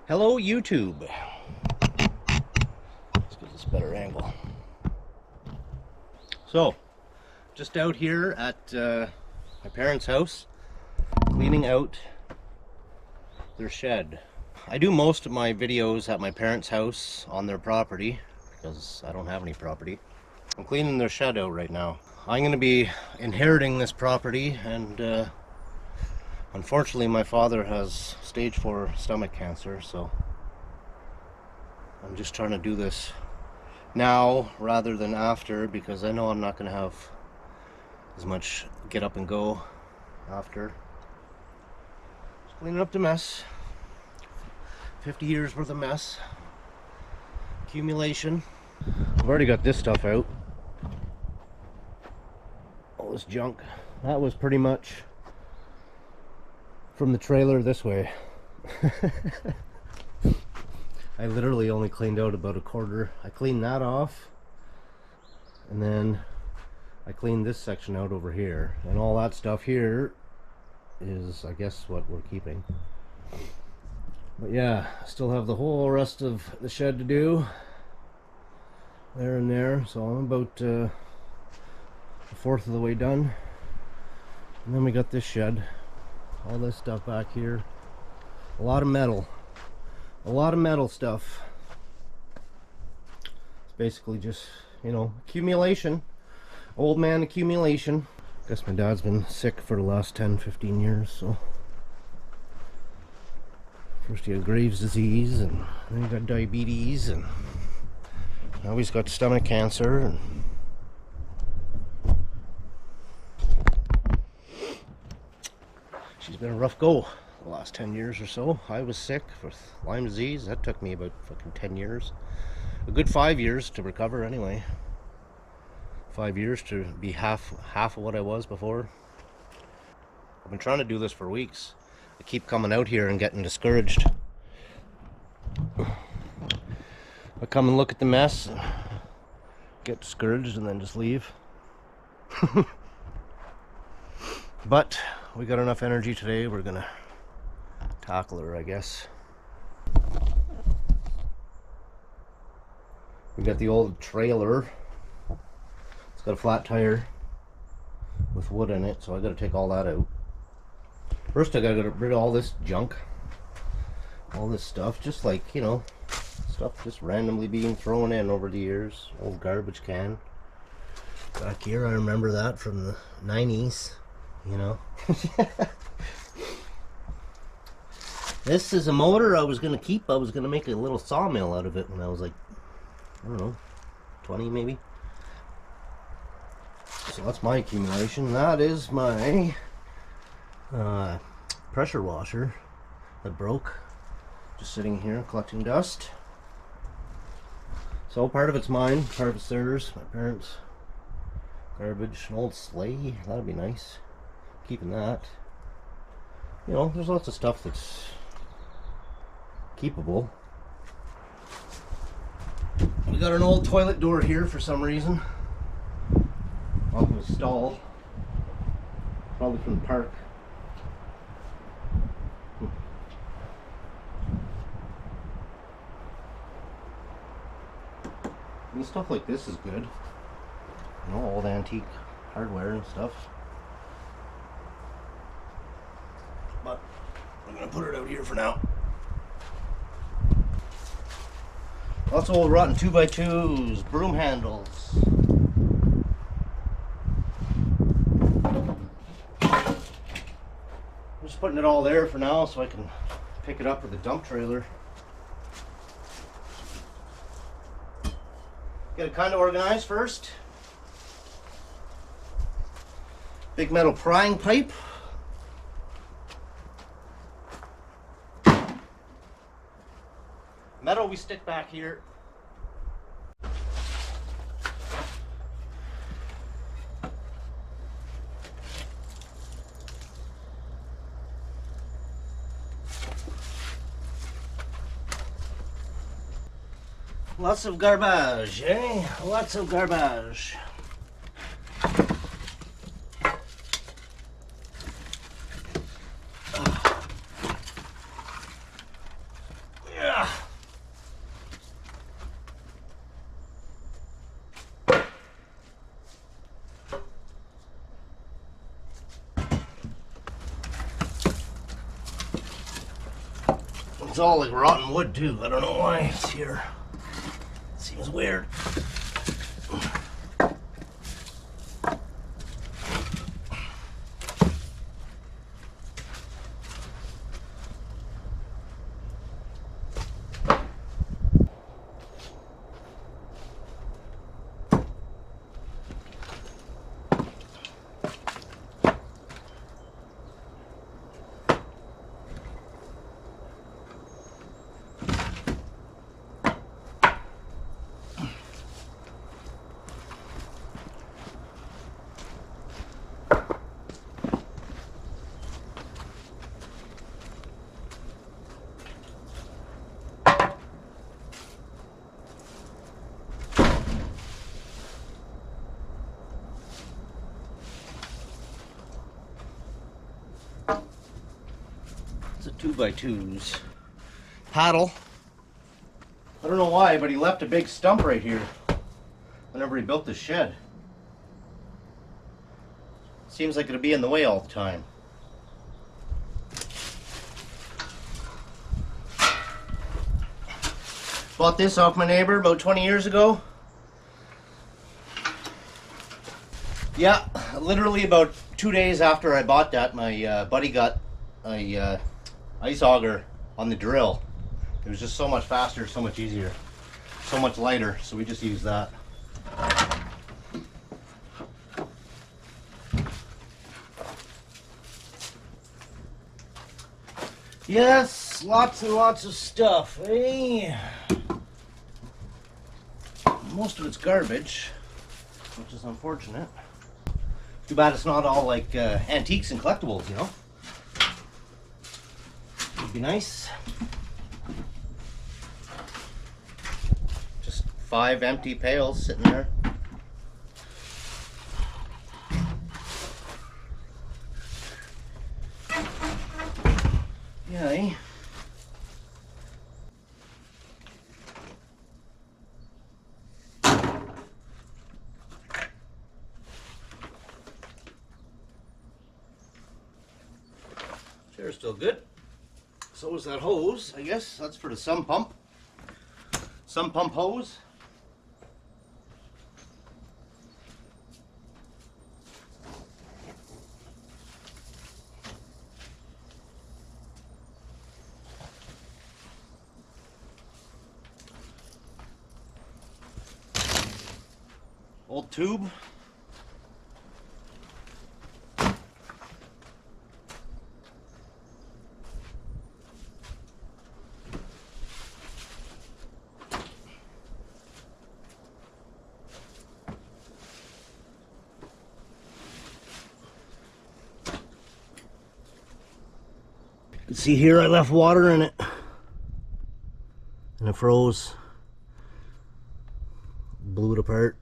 Hello YouTube. Let's get this better angle. So, just out here at my parents' house, cleaning out their shed. I do most of my videos at my parents' house on their property because I don't have any property. I'm cleaning their shed out right now. I'm going to be inheriting this property, and unfortunately my father has stage 4 stomach cancer, so I'm just trying to do this now rather than after, because I know I'm not going to have as much get up and go after. Just cleaning up the mess. 50 years worth of mess. Accumulation. I've already got this stuff out. All this junk. That was pretty much from the trailer this way. I literally only cleaned out about a quarter. I cleaned that off, and then I cleaned this section out over here, and all that stuff here is, I guess, what we're keeping. But yeah, I still have the whole rest of the shed to do there and there, so I'm about a fourth of the way done. And then we got this shed, all this stuff back here, a lot of metal stuff. It's basically just, you know, accumulation, old man accumulation. Guess my dad's been sick for the last 10-15 years, so first he had Graves' disease, and then he got diabetes, and now he's got stomach cancer. And she's been a rough go the last 10 years or so. I was sick with Lyme disease. That took me about fucking 10 years. A good 5 years to recover anyway. 5 years to be half of what I was before. I've been trying to do this for weeks. I keep coming out here and getting discouraged. I come and look at the mess, get discouraged, and then just leave. But we got enough energy today, we're gonna tackle her, I guess. We got the old trailer. It's got a flat tire with wood in it, so I gotta take all that out. First I gotta get rid of all this junk, all this stuff, just like, you know, stuff just randomly being thrown in over the years. Old garbage can back here, I remember that from the 90s, you know. This is a motor I was gonna keep. I was gonna make a little sawmill out of it when I was like, I don't know, 20 maybe. So that's my accumulation. That is my pressure washer that broke, just sitting here collecting dust. So part of it's mine, part of it's theirs, my parents' garbage. An old sleigh, that'd be nice, keeping that. You know, there's lots of stuff that's keepable. We got an old toilet door here for some reason, off of a stall, probably from the park. And stuff like this is good. You know, old antique hardware and stuff. But I'm gonna put it out here for now. Lots of old rotten 2x2s, broom handles. I'm just putting it all there for now so I can pick it up with the dump trailer. Get it kind of organized first. Big metal prying pipe. Metal we stick back here. Lots of garbage, eh? Lots of garbage. It's all like rotten wood too. I don't know why it's here. It seems weird. It's a 2x2s. Paddle. I don't know why, but he left a big stump right here whenever he built the shed. Seems like it'll be in the way all the time. Bought this off my neighbor about 20 years ago. Yeah, literally about 2 days after I bought that, my buddy got a ice auger on the drill. It was just so much faster, so much easier, so much lighter, so we just used that. Yes, lots and lots of stuff, eh? Most of it's garbage, which is unfortunate. Too bad it's not all like antiques and collectibles, you know? Would be nice. Just 5 empty pails sitting there. Yeah, eh? Chair's still good. So is that hose, I guess. That's for the sump pump. Sump pump hose. Old tube. You can see here I left water in it and it froze, blew it apart.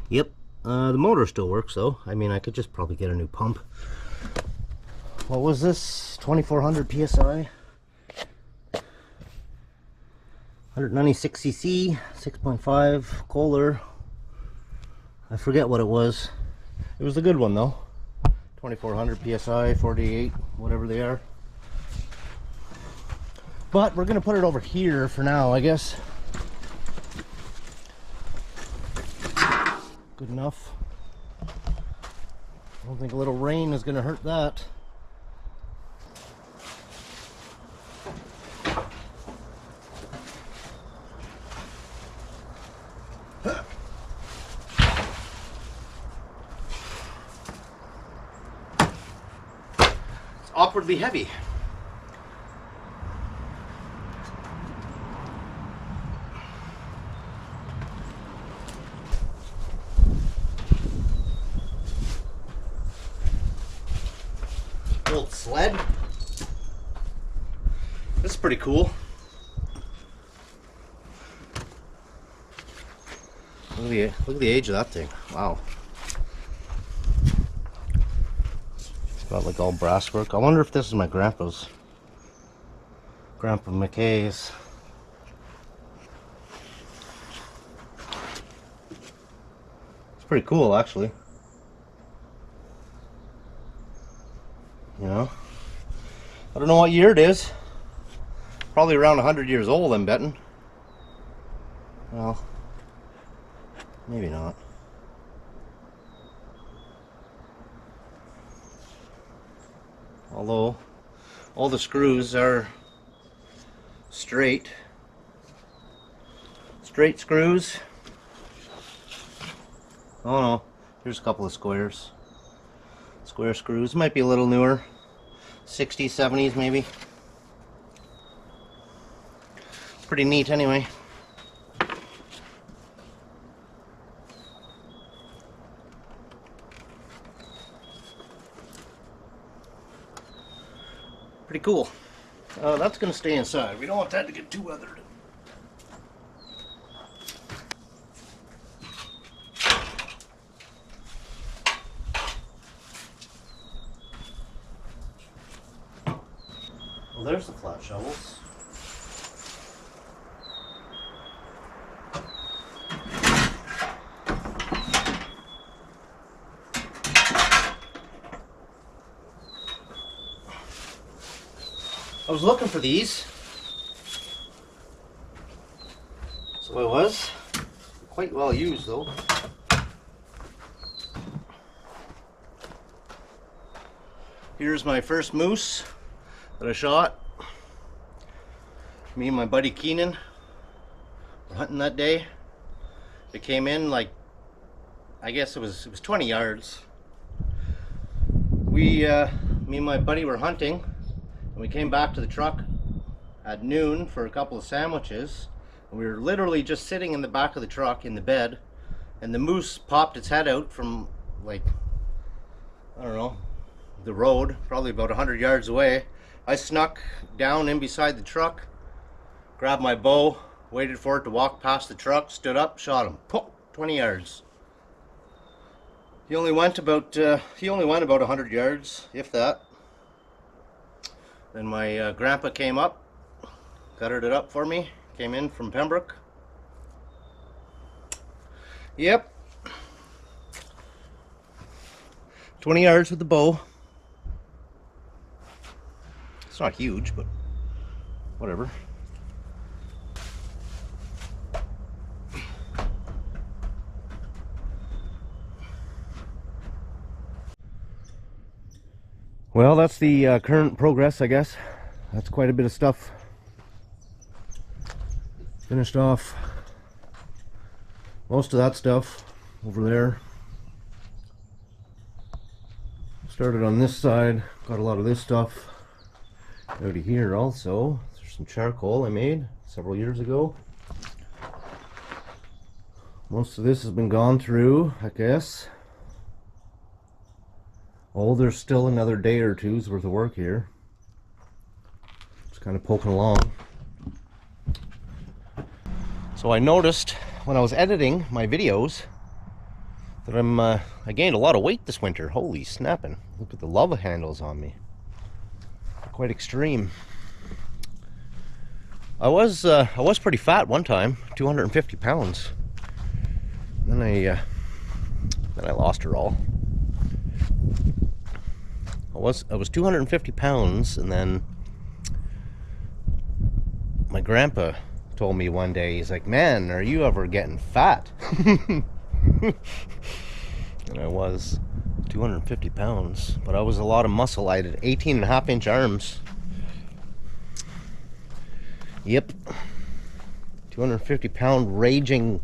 Yep, the motor still works though. I mean, I could just probably get a new pump. What was this? 2400 psi, 196 cc, 6.5 Kohler. I forget what it was. It was a good one though. 2400 psi, 48, whatever they are. But we're gonna put it over here for now, I guess. Good enough. I don't think a little rain is gonna hurt that. It's awkwardly heavy. Old sled. This is pretty cool. Look at the age of that thing. Wow. It's got like all brass work. I wonder if this is my grandpa's. Grandpa McKay's. It's pretty cool actually. You know? I don't know what year it is. Probably around 100 years old, I'm betting. Well, maybe not. Although all the screws are straight screws. Oh no, here's a couple of square screws. Might be a little newer, 60s, 70s maybe. Pretty neat anyway. Pretty cool. That's going to stay inside. We don't want that to get too weathered. Well, there's the flat shovels. I was looking for these, so I was. Quite well used though. Here's my first moose that I shot. Me and my buddy Keenan were hunting that day. It came in like, I guess it was 20 yards. Me and my buddy were hunting. And we came back to the truck at noon for a couple of sandwiches. And we were literally just sitting in the back of the truck in the bed, and the moose popped its head out from, like, I don't know, the road, probably about 100 yards away. I snuck down in beside the truck, grabbed my bow, waited for it to walk past the truck, stood up, shot him. 20 yards. He only went about 100 yards, if that. Then my grandpa came up, gutted it up for me, came in from Pembroke. Yep. 20 yards with the bow. It's not huge, but whatever. Well, that's the current progress, I guess. That's quite a bit of stuff. Finished off most of that stuff over there. Started on this side, got a lot of this stuff out of here also. There's some charcoal I made several years ago. Most of this has been gone through, I guess. Oh, there's still another day or two's worth of work here. Just kind of poking along. So I noticed when I was editing my videos that I gained a lot of weight this winter. Holy snapping. Look at the love handles on me. Quite extreme. I was pretty fat one time, 250 pounds. Then I lost her all. I was 250 pounds, and then my grandpa told me one day, he's like, "Man, are you ever getting fat?" And I was 250 pounds, but I was a lot of muscle. I had 18.5-inch arms. Yep. 250 pound raging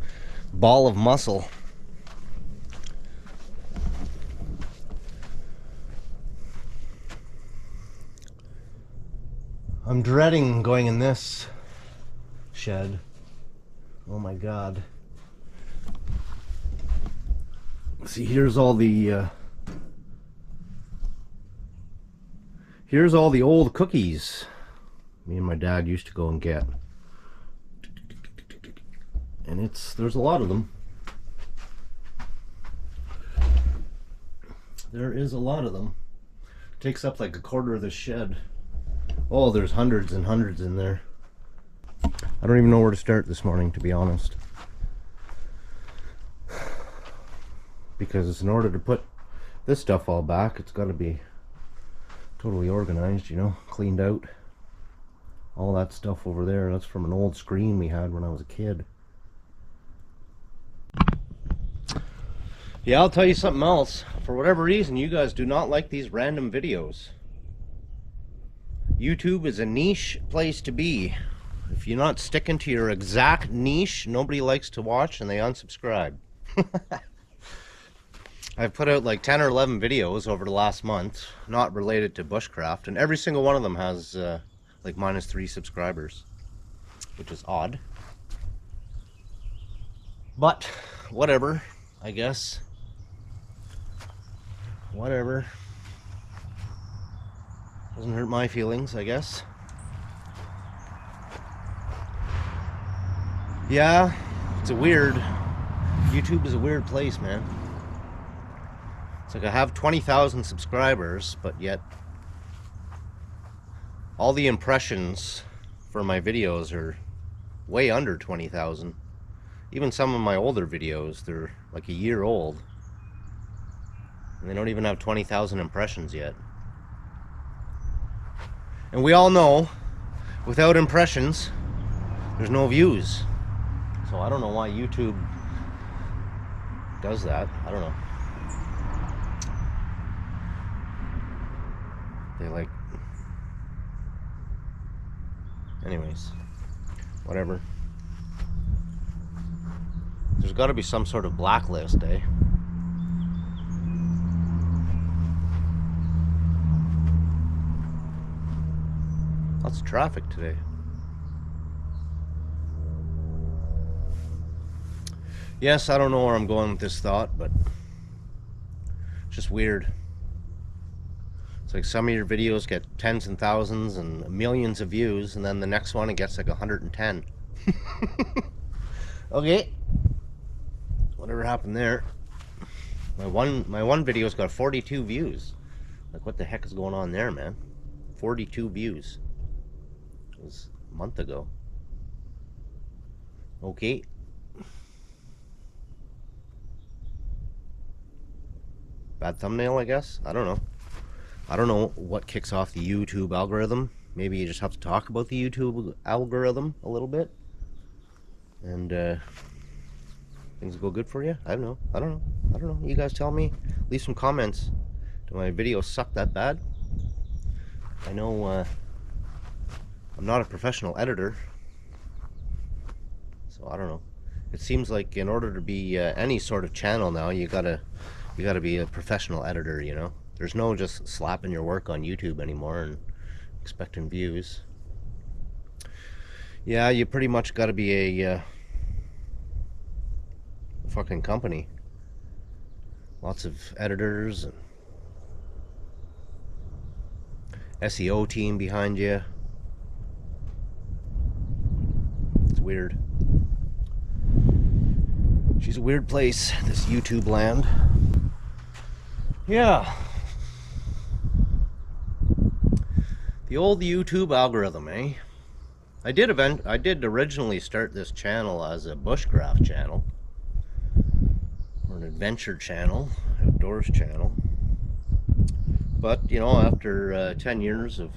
ball of muscle. I'm dreading going in this shed. Oh my god. See, here's all the old cookies me and my dad used to go and get. And there's a lot of them. There is a lot of them. It takes up like a quarter of the shed. Oh, there's hundreds and hundreds in there. I don't even know where to start this morning, to be honest. Because in order to put this stuff all back, it's got to be Totally organized, you know, cleaned out. All that stuff over there, that's from an old screen we had when I was a kid. Yeah, I'll tell you something else. For whatever reason, you guys do not like these random videos. YouTube is a niche place to be. If you're not sticking to your exact niche, nobody likes to watch and they unsubscribe. I've put out like 10 or 11 videos over the last month, not related to bushcraft, and every single one of them has like -3 subscribers, which is odd. But whatever, I guess. Whatever. Doesn't hurt my feelings, I guess. Yeah, it's a weird... YouTube is a weird place, man. It's like I have 20,000 subscribers, but yet all the impressions for my videos are way under 20,000. Even some of my older videos, they're like a year old. And they don't even have 20,000 impressions yet. And we all know, without impressions, there's no views. So I don't know why YouTube does that. I don't know. They like... Anyways, whatever. There's got to be some sort of blacklist, eh? Lots of traffic today. Yes, I don't know where I'm going with this thought, but it's just weird. It's like some of your videos get tens and thousands and millions of views, and then the next one it gets like 110. Okay. Whatever happened there. My one video's got 42 views. Like, what the heck is going on there, man? 42 views. It was a month ago. Okay. Bad thumbnail, I guess? I don't know. I don't know what kicks off the YouTube algorithm. Maybe you just have to talk about the YouTube algorithm a little bit. And things will go good for you. I don't know. I don't know. You guys tell me. Leave some comments. Do my videos suck that bad? I know I'm not a professional editor. So I don't know. It seems like in order to be any sort of channel now, you gotta be a professional editor, you know? There's no just slapping your work on YouTube anymore and expecting views. Yeah, you pretty much gotta be a fucking company. Lots of editors and SEO team behind you. It's weird. She's a weird place, this YouTube land. Yeah. The old YouTube algorithm, eh? I did originally start this channel as a bushcraft channel, or an adventure channel, outdoors channel. But, you know, after 10 years of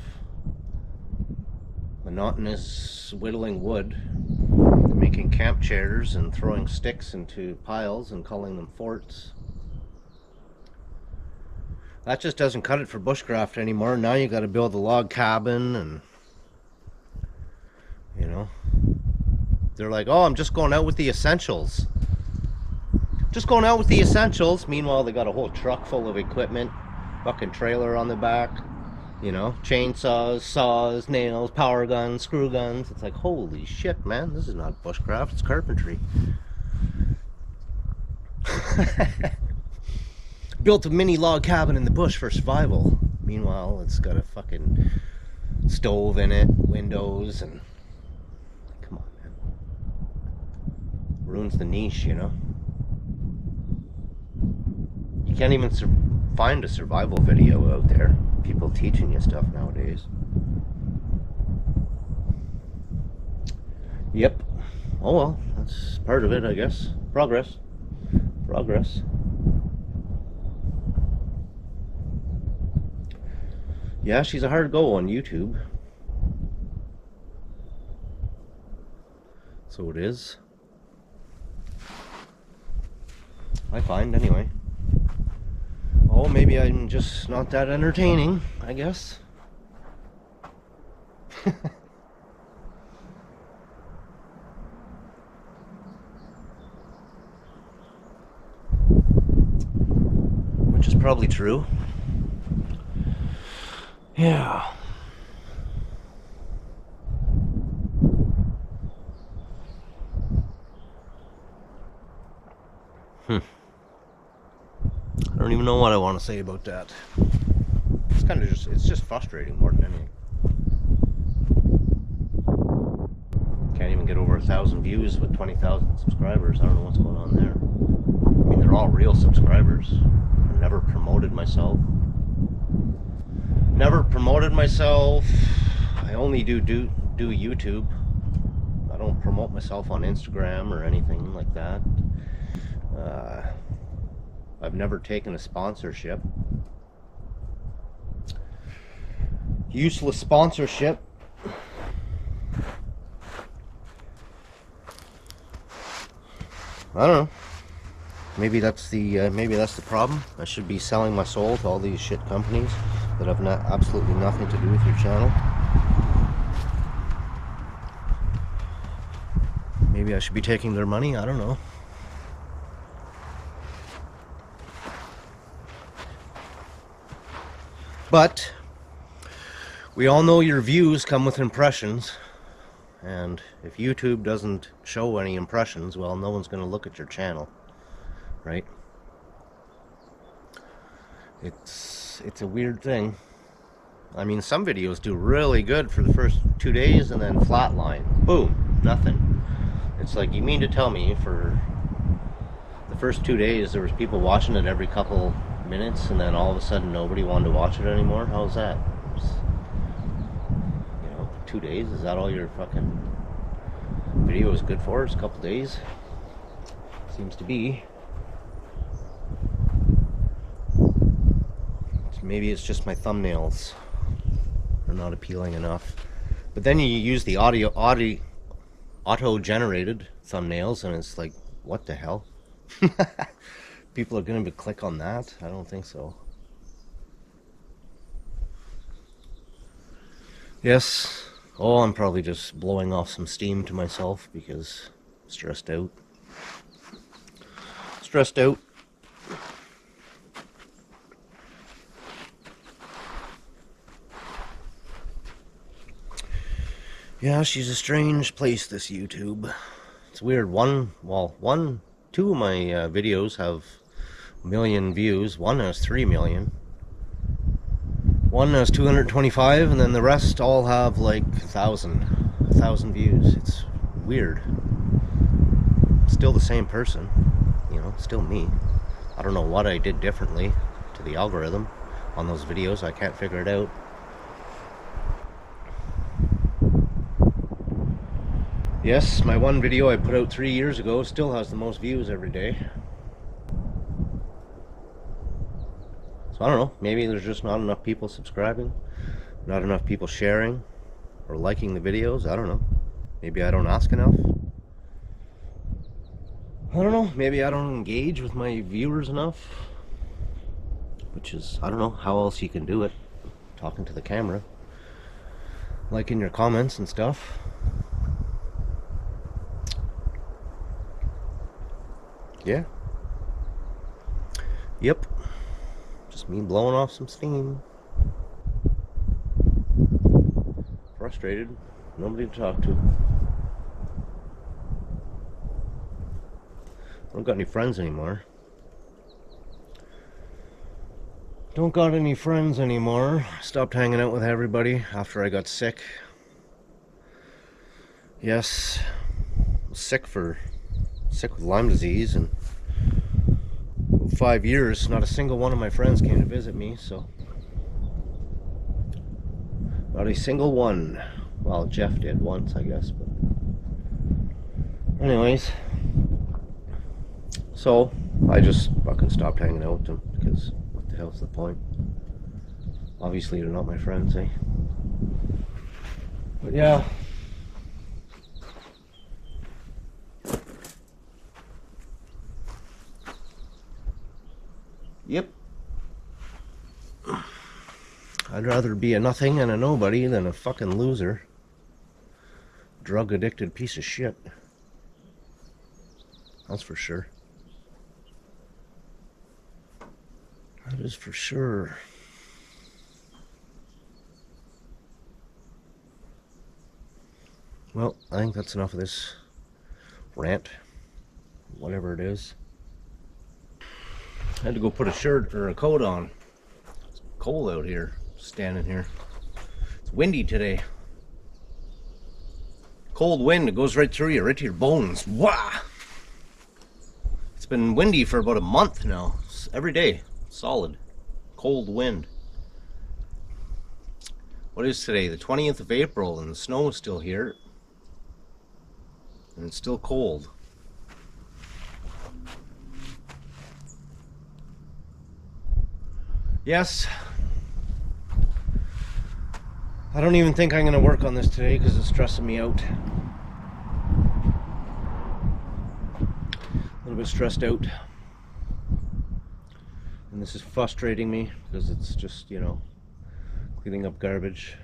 monotonous whittling wood, making camp chairs and throwing sticks into piles and calling them forts, that just doesn't cut it for bushcraft anymore. Now you got to build a log cabin, and you know, they're like, oh, I'm just going out with the essentials. Just going out with the essentials. Meanwhile, they got a whole truck full of equipment, fucking trailer on the back, you know, chainsaws, saws, nails, power guns, screw guns. It's like, holy shit, man, this is not bushcraft, it's carpentry. Built a mini log cabin in the bush for survival. Meanwhile, it's got a fucking stove in it, windows, and come on, man. Ruins the niche, you know. You can't even find a survival video out there. People teaching you stuff nowadays. Yep. Oh well, that's part of it, I guess. Progress. Yeah, she's a hard go on YouTube. So it is. I find, anyway. Oh, maybe I'm just not that entertaining, I guess. Which is probably true. Yeah. I don't even know what I want to say about that. It's kind of it's just frustrating more than anything. Can't even get over 1,000 views with 20,000 subscribers. I don't know what's going on there. I mean, they're all real subscribers. I've never promoted myself. I only do YouTube. I don't promote myself on Instagram or anything like that. I've never taken a sponsorship. Useless sponsorship. I don't know. Maybe that's the problem. I should be selling my soul to all these shit companies that have absolutely nothing to do with your channel. Maybe I should be taking their money. I don't know. But we all know your views come with impressions, and if YouTube doesn't show any impressions, well, no one's going to look at your channel, right? It's a weird thing. I mean, some videos do really good for the first 2 days and then flatline. Boom, nothing. It's like, you mean to tell me for the first 2 days there was people watching it every couple minutes, and then all of a sudden nobody wanted to watch it anymore? How's that? You know, 2 days, is that all your fucking video is good for? It's a couple days? Seems to be. Maybe it's just my thumbnails are not appealing enough. But then you use the auto-generated thumbnails, and it's like, what the hell? People are going to click on that? I don't think so. Yes. Oh, I'm probably just blowing off some steam to myself because I'm stressed out. Stressed out. Yeah, she's a strange place, this YouTube. It's weird. Two of my videos have 1 million views. One has 3 million. One has 225, and then the rest all have like 1,000 views. It's weird. Still the same person, you know, still me. I don't know what I did differently to the algorithm on those videos. I can't figure it out. Yes, my one video I put out 3 years ago still has the most views every day. So I don't know, maybe there's just not enough people subscribing, not enough people sharing or liking the videos. I don't know. Maybe I don't ask enough. I don't know, maybe I don't engage with my viewers enough. Which is, I don't know how else you can do it. Talking to the camera. Liking your comments and stuff. Yeah. Yep. Just me blowing off some steam. Frustrated. Nobody to talk to. Don't got any friends anymore. Don't got any friends anymore. Stopped hanging out with everybody after I got sick. Yes. I was sick with Lyme disease, and 5 years, not a single one of my friends came to visit me, so not a single one. Well, Jeff did once, I guess, but anyways, so I just fucking stopped hanging out with them because what the hell's the point? Obviously, they're not my friends, eh? But yeah. Yep. I'd rather be a nothing and a nobody than a fucking loser. Drug addicted piece of shit. That's for sure. That is for sure. Well, I think that's enough of this rant. Whatever it is. I had to go put a shirt or a coat on. It's cold out here, standing here. It's windy today. Cold wind, it goes right through you, right to your bones. Wah! It's been windy for about a month now. Every day, solid. Cold wind. What is today? The 20th of April, and the snow is still here. And it's still cold. Yes. I don't even think I'm going to work on this today because it's stressing me out. A little bit stressed out. And this is frustrating me because it's just, you know, cleaning up garbage.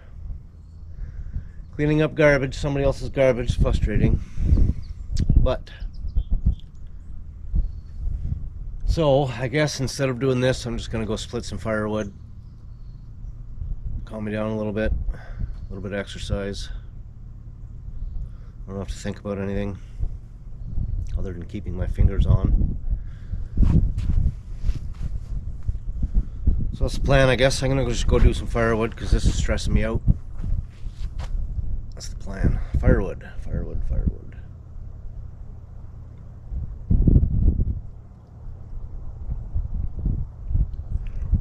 Cleaning up garbage, somebody else's garbage, is frustrating. But so I guess instead of doing this, I'm just gonna go split some firewood. Calm me down a little bit of exercise. I don't have to think about anything other than keeping my fingers on. So that's the plan, I guess. I'm gonna just go do some firewood because this is stressing me out. That's the plan. Firewood, firewood, firewood.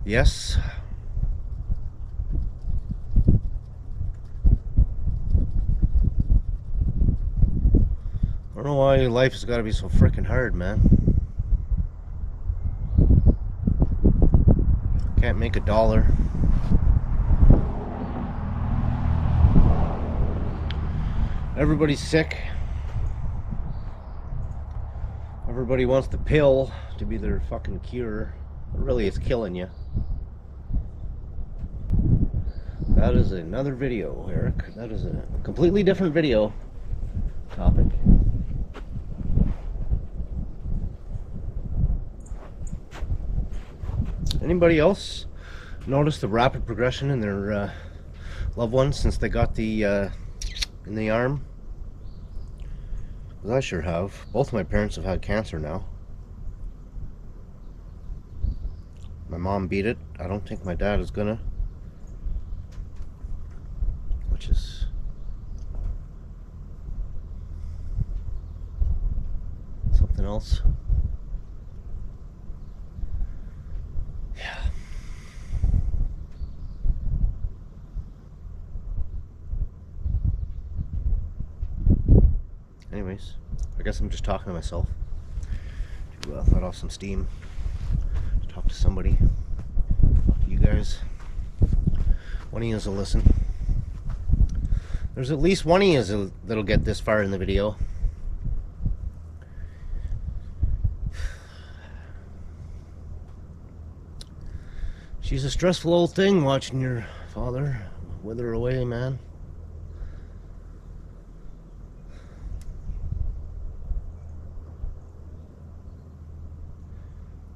Yes. I don't know why life has got to be so freaking hard, man. Can't make $1. Everybody's sick. Everybody wants the pill to be their fucking cure. But really, it's killing you. That is another video, Eric. That is a completely different video topic. Anybody else notice the rapid progression in their loved ones since they got the in the arm? 'Cause I sure have. Both of my parents have had cancer now. My mom beat it. I don't think my dad is gonna. Which is something else. Yeah. Anyways, I guess I'm just talking to myself to let off some steam, to talk to somebody, talk to you guys. One of you will listen. There's at least one of you that'll get this far in the video. She's a stressful old thing watching your father wither away, man.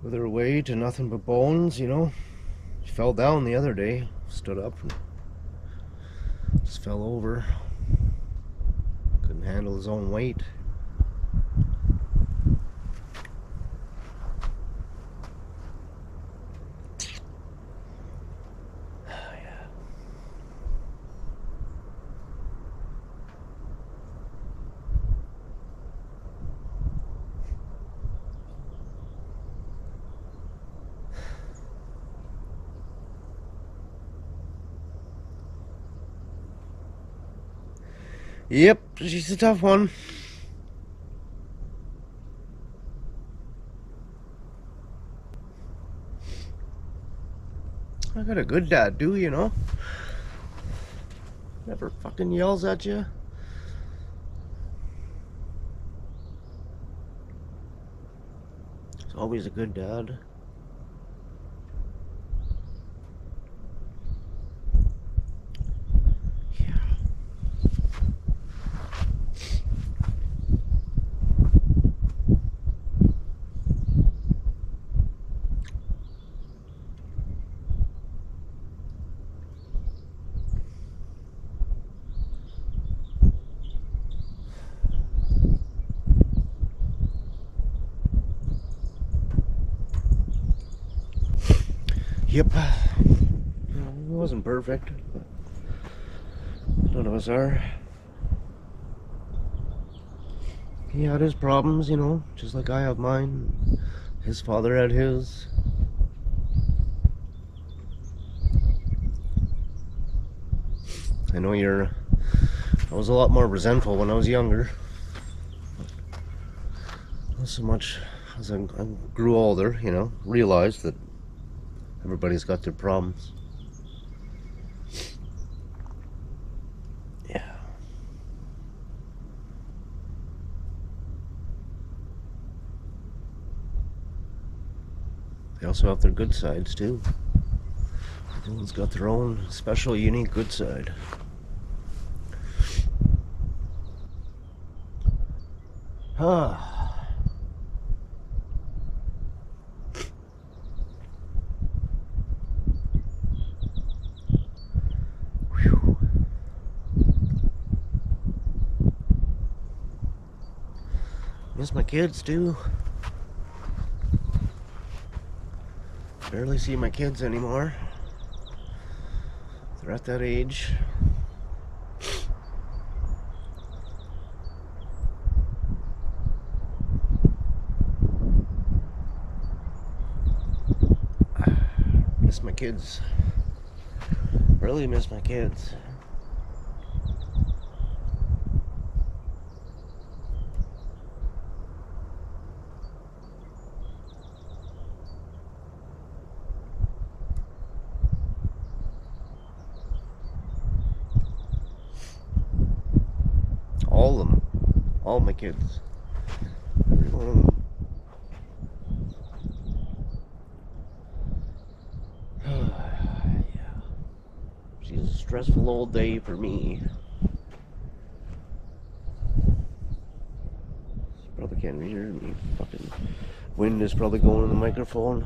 Wither away to nothing but bones, you know. He fell down the other day, stood up and just fell over. Couldn't handle his own weight. Yeah. Yep, she's a tough one. got a good dad, do you know? Never fucking yells at you. He's always a good dad. Yep. You know, it wasn't perfect, but none of us are. He had his problems, you know, just like I have mine. His father had his. I know I was a lot more resentful when I was younger. Not so much as I grew older, you know, realized that everybody's got their problems. Yeah. They also have their good sides too. Everyone's got their own special, unique good side. Ah. Miss my kids too. Barely see my kids anymore. They're at that age. Miss my kids. Really miss my kids. All of them. All my kids. Every one of them. Yeah. She's a stressful old day for me. She probably can't hear me. Fucking wind is probably going in the microphone.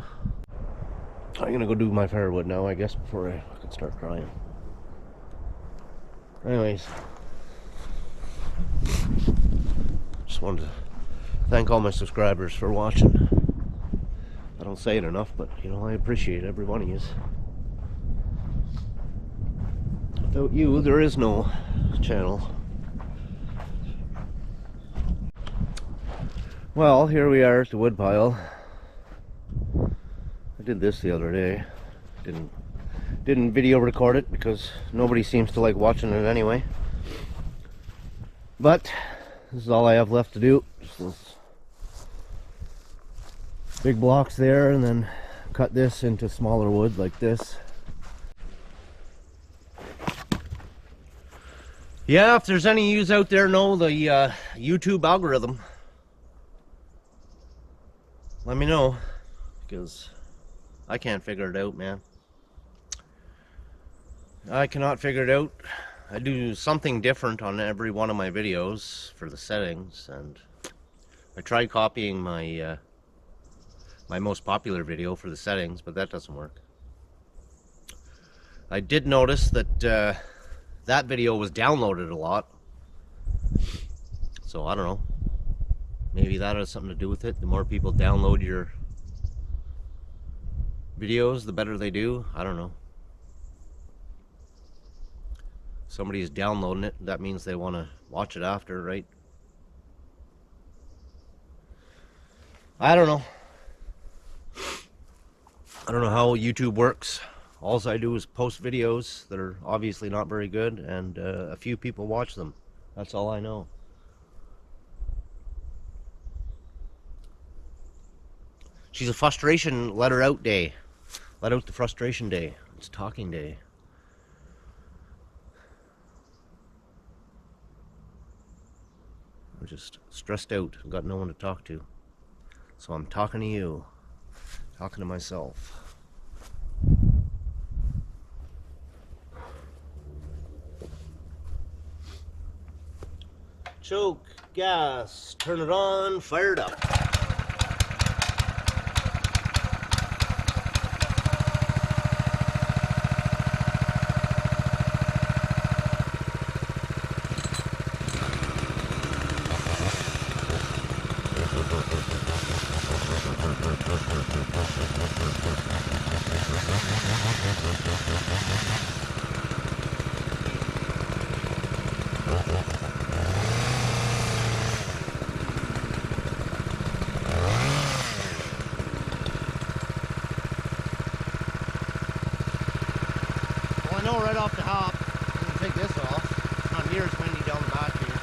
I'm gonna go do my firewood now, I guess, before I can start crying. Anyways. Just wanted to thank all my subscribers for watching. I don't say it enough, but you know, I appreciate every one of you. Without you, there is no channel. Well, here we are at the woodpile. I did this the other day. Didn't video record it because nobody seems to like watching it anyway. But this is all I have left to do. Just those big blocks there, and then cut this into smaller wood like this. Yeah, if there's any of you out there know the YouTube algorithm, let me know, because I can't figure it out, man. I cannot figure it out. I do something different on every one of my videos for the settings, and I tried copying my my most popular video for the settings, but that doesn't work. I did notice that that video was downloaded a lot, so I don't know. Maybe that has something to do with it. The more people download your videos, the better they do. I don't know. Somebody's downloading it, that means they want to watch it after, right? I don't know. I don't know how YouTube works. All I do is post videos that are obviously not very good, and a few people watch them. That's all I know. She's a frustration let her out day. Let out the frustration day. It's talking day. I'm just stressed out. I've got no one to talk to. So I'm talking to you. Talking to myself. Choke, gas, turn it on, fire it up. Well, I know right off the hop, I'm going to take this off. It's not near as windy down the back here.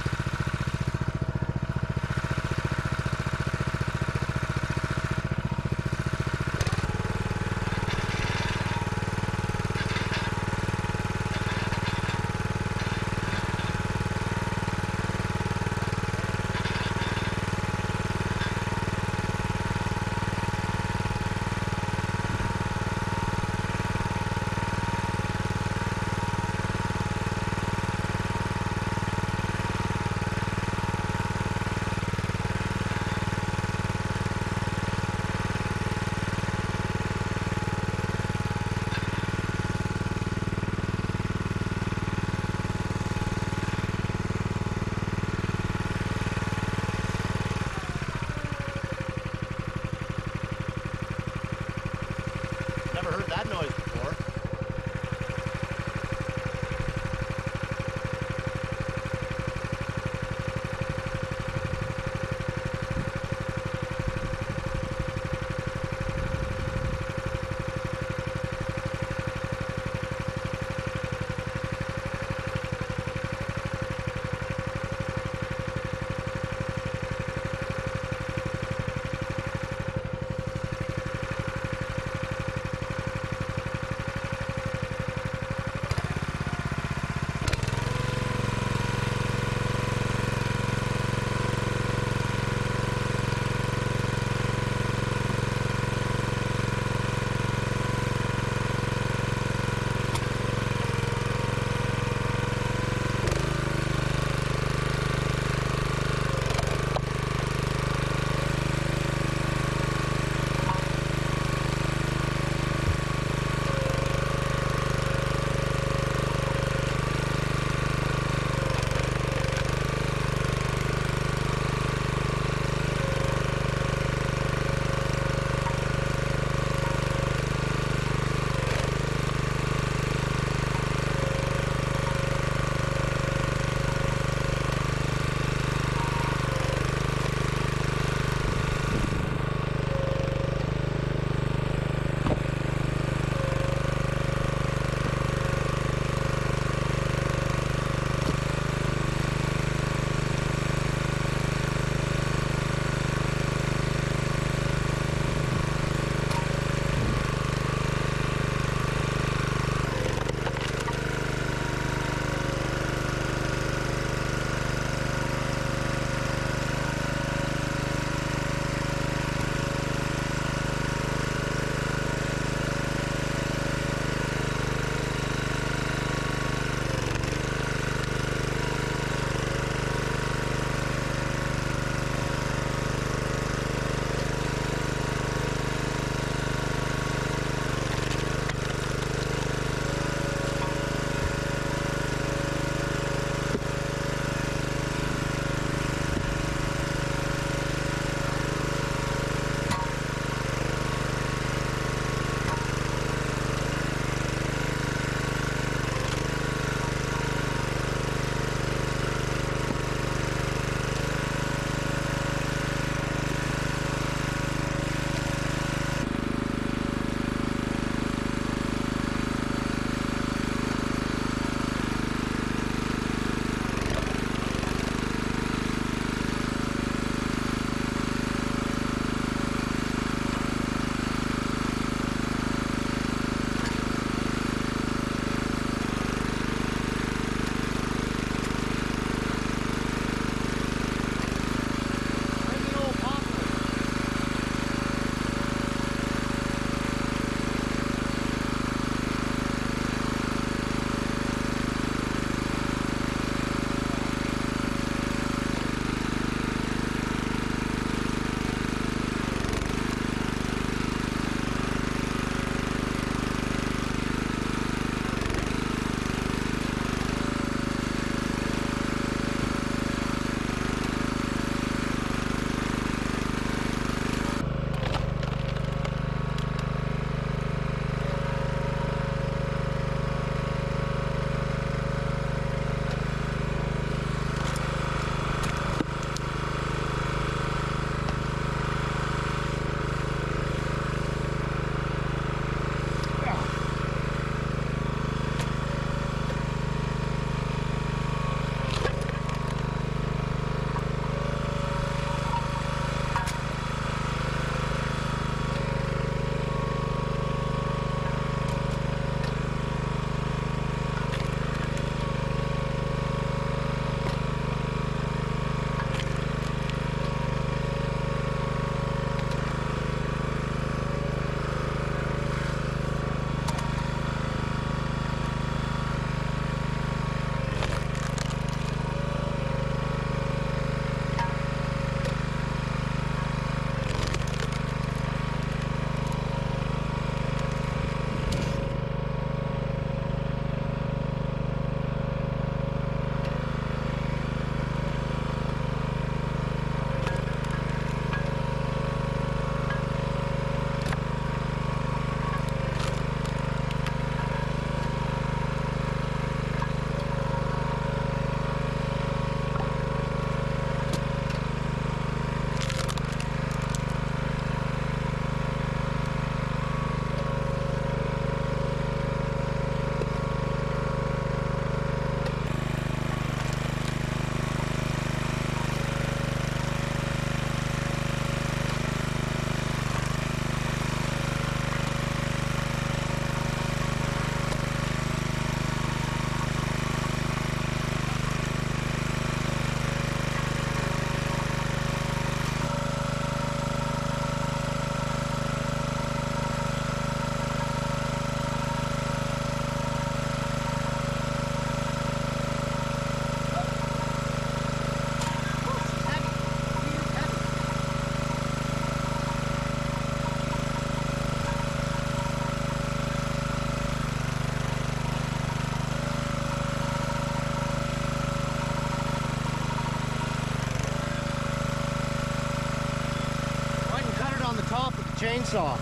chainsaw.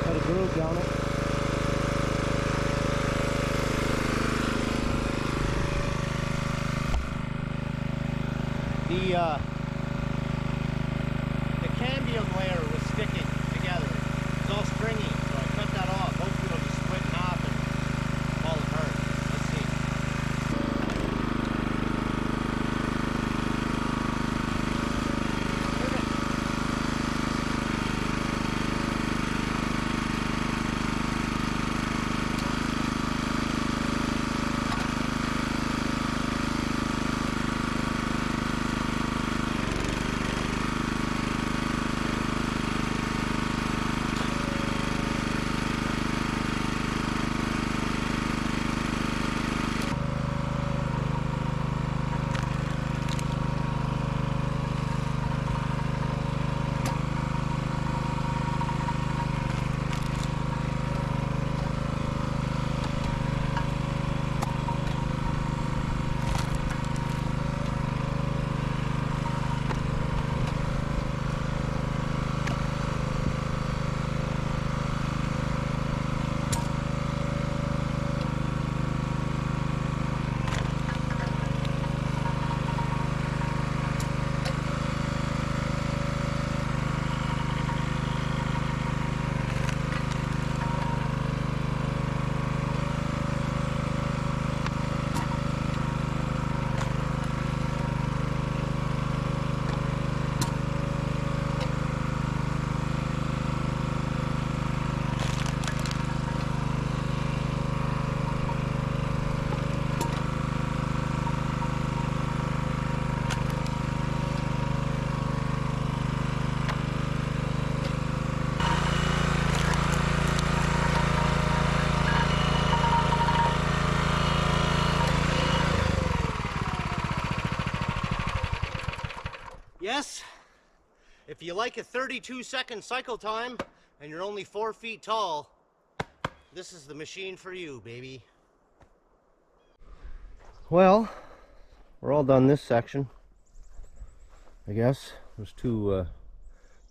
Got a groove down it. The cambium layer was sticking together. It's all stringy, so I cut that off. Hopefully it'll just split in half and fall apart. Let's see. Yes, if you like a 32-second cycle time and you're only 4 feet tall, this is the machine for you, baby. Well, we're all done this section, I guess. There's two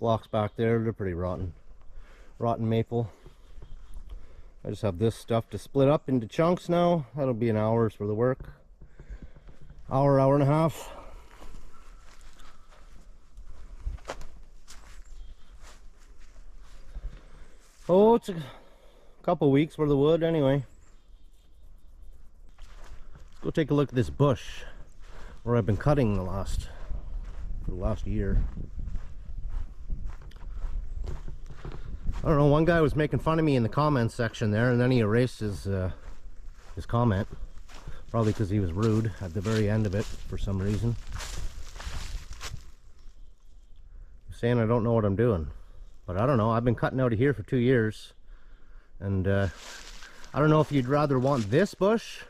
blocks back there. They're pretty rotten maple. I just have this stuff to split up into chunks now. That'll be an hour's worth of work. Hour and a half. Oh, it's a couple weeks worth of wood anyway. Let's go take a look at this bush where I've been cutting for the last year. I don't know, one guy was making fun of me in the comments section there, and then he erased his comment. Probably because he was rude at the very end of it for some reason. Saying I don't know what I'm doing. But I don't know, I've been cutting out of here for 2 years. And I don't know if you'd rather want this bush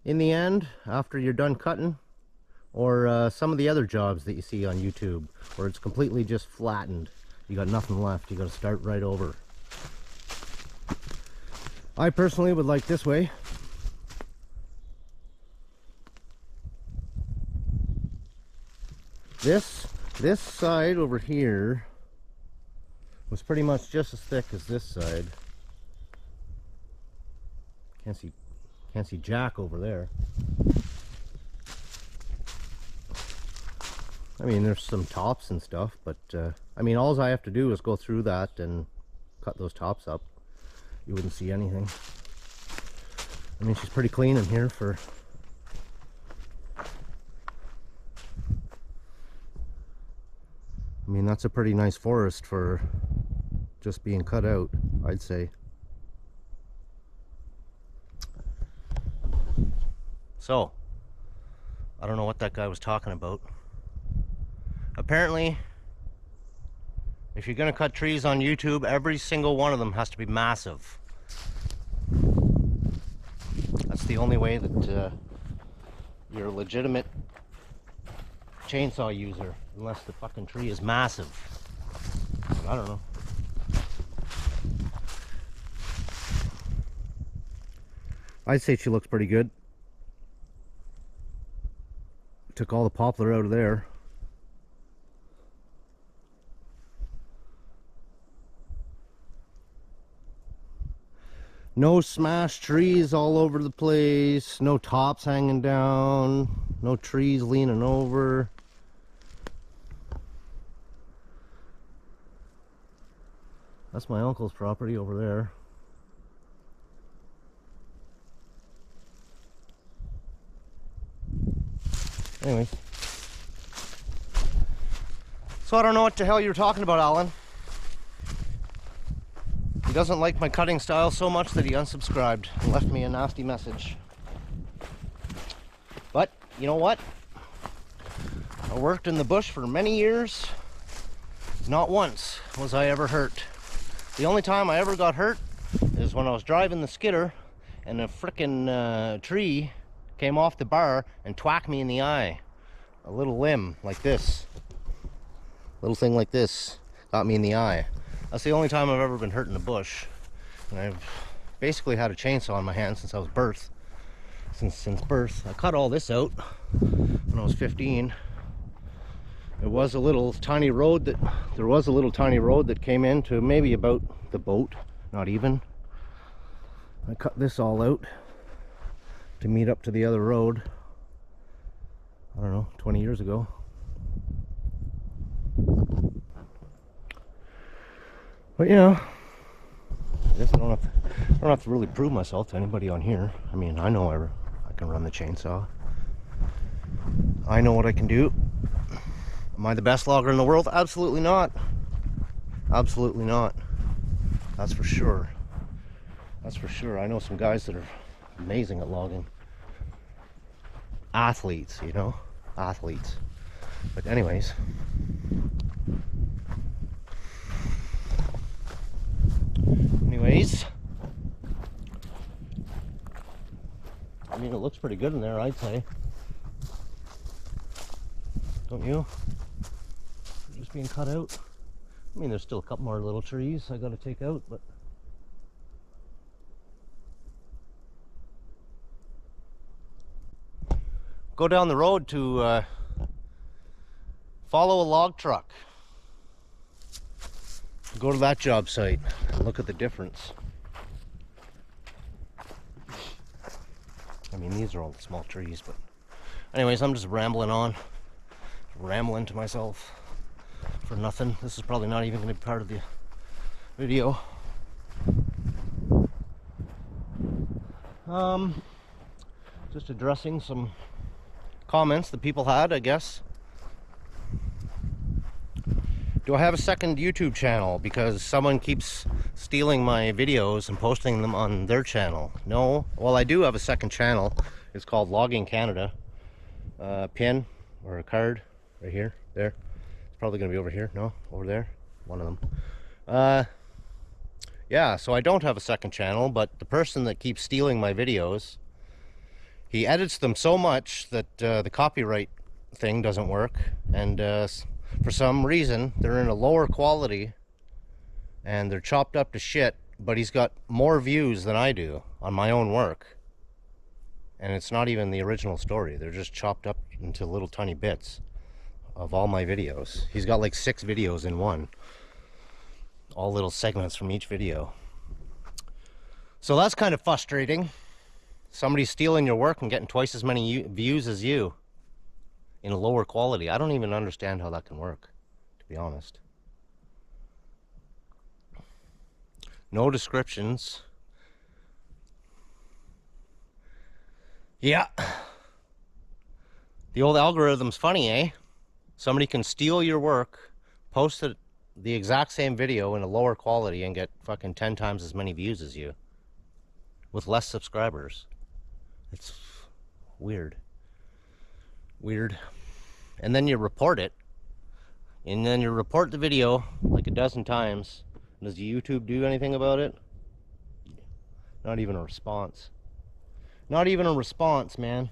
in the end after you're done cutting, or some of the other jobs that you see on YouTube where it's completely just flattened. You got nothing left, you got to start right over. I personally would like this way. This side over here was pretty much just as thick as this side. Can't see jack over there. I mean, there's some tops and stuff, but I mean, all I have to do is go through that and cut those tops up. You wouldn't see anything. I mean, she's pretty clean in here for... I mean, that's a pretty nice forest for just being cut out, I'd say. So, I don't know what that guy was talking about. Apparently, if you're gonna cut trees on YouTube, every single one of them has to be massive. That's the only way that you're a legitimate chainsaw user, unless the fucking tree is massive. I don't know. I'd say she looks pretty good. took all the poplar out of there. No smashed trees all over the place, no tops hanging down, no trees leaning over. That's my uncle's property over there. Anyways. So I don't know what the hell you're talking about, Alan. He doesn't like my cutting style so much that he unsubscribed and left me a nasty message. But, you know what? I worked in the bush for many years. Not once was I ever hurt. The only time I ever got hurt is when I was driving the skidder and a frickin' tree came off the bar and twacked me in the eye. A little limb like this. Little thing like this got me in the eye. That's the only time I've ever been hurt in the bush. And I've basically had a chainsaw in my hand since I was birth. Since birth. I cut all this out when I was 15. There was a little tiny road that came into maybe about the boat, not even. I cut this all out to meet up to the other road. I don't know, 20 years ago. But you know, I guess I don't have to really prove myself to anybody on here. I mean, I know I can run the chainsaw. I know what I can do. Am I the best logger in the world? Absolutely not. Absolutely not. That's for sure. That's for sure. I know some guys that are amazing at logging. Athletes, you know? Athletes. But anyways. I mean, it looks pretty good in there, I'd say. Don't you? Just being cut out. I mean, there's still a couple more little trees I gotta take out, but go down the road to follow a log truck. Go to that job site and look at the difference. I mean, these are all the small trees, but anyways, I'm just rambling on. Rambling to myself for nothing. This is probably not even going to be part of the video. Just addressing some comments that people had, I guess. Do I have a second YouTube channel because someone keeps stealing my videos and posting them on their channel? No. Well, I do have a second channel. It's called Logging Canada. Pin or a card right here, there. It's probably going to be over here. No, over there. One of them. Yeah, so I don't have a second channel, but the person that keeps stealing my videos, he edits them so much that the copyright thing doesn't work, and for some reason they're in a lower quality and they're chopped up to shit, but he's got more views than I do on my own work, and it's not even the original story. They're just chopped up into little tiny bits of all my videos. He's got like 6 videos in one, all little segments from each video. So that's kind of frustrating. Somebody's stealing your work and getting twice as many views as you in a lower quality. I don't even understand how that can work, to be honest. No descriptions. Yeah. The old algorithm's funny, eh? Somebody can steal your work, post it, the exact same video in a lower quality, and get fucking 10 times as many views as you with less subscribers. It's weird. Weird. And then you report it, and then you report the video like a dozen times. Does YouTube do anything about it? Not even a response. Not even a response, man.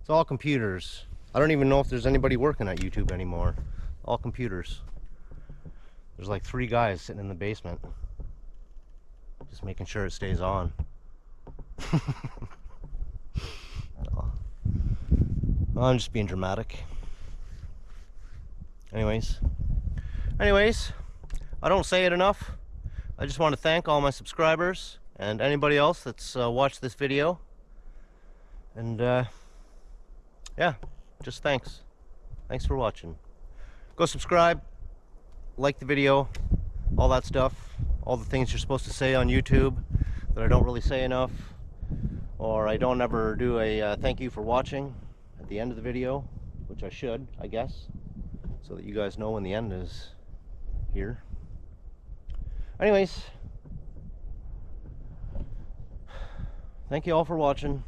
It's all computers. I don't even know if there's anybody working at YouTube anymore. All computers. There's like 3 guys sitting in the basement just making sure it stays on. I'm just being dramatic. Anyways, I don't say it enough. I just want to thank all my subscribers and anybody else that's watched this video. And yeah, just thanks. Thanks for watching. Go subscribe, like the video, all that stuff, all the things you're supposed to say on YouTube that I don't really say enough, or I don't ever do a thank you for watching at the end of the video, which I should, I guess, so that you guys know when the end is here. Anyways, thank you all for watching.